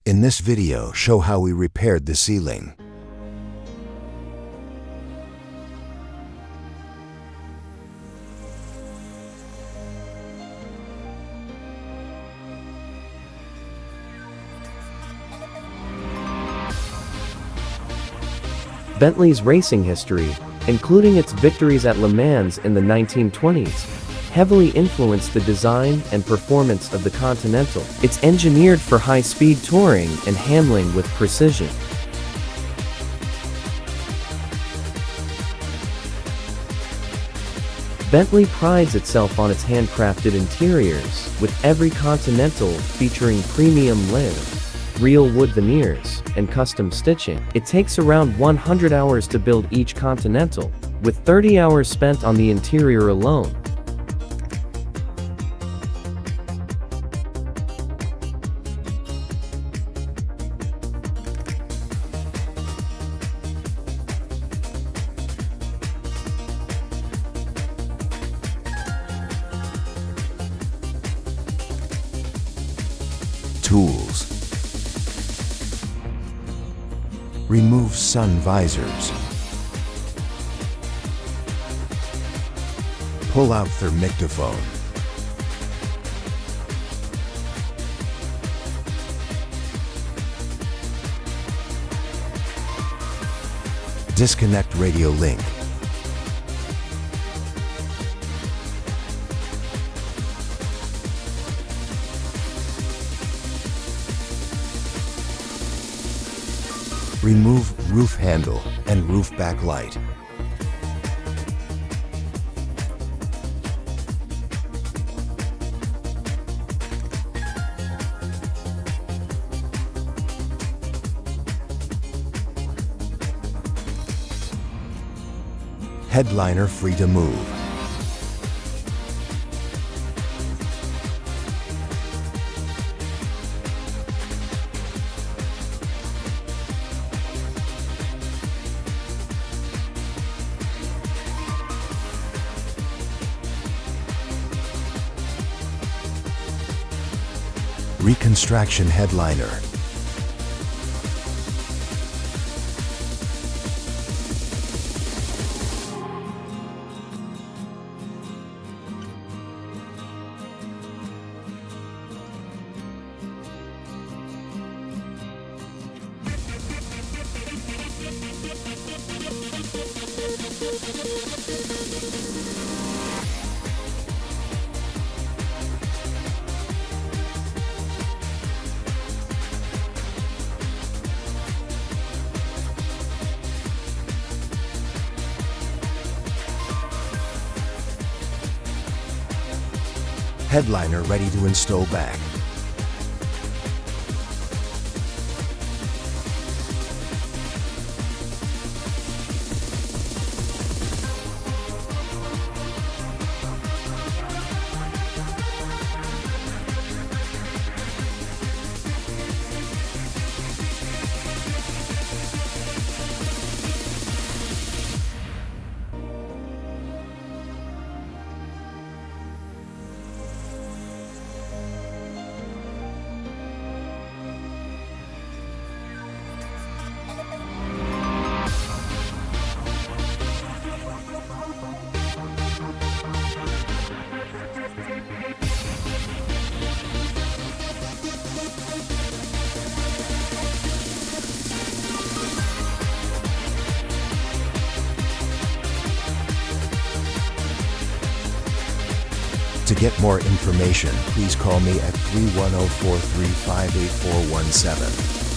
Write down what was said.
In this video, show how we repaired the ceiling. Bentley's racing history, including its victories at Le Mans in the 1920s, heavily influenced the design and performance of the Continental. It's engineered for high-speed touring and handling with precision. Bentley prides itself on its handcrafted interiors, with every Continental featuring premium live, real wood veneers, and custom stitching. It takes around 100 hours to build each Continental, with 30 hours spent on the interior alone. Tools. Remove sun visors. Pull out thermictophone. Disconnect radio link. Remove roof handle and roof backlight. Headliner free to move. Reconstruction headliner. Headliner ready to install back. To get more information, please call me at 310-435-8417.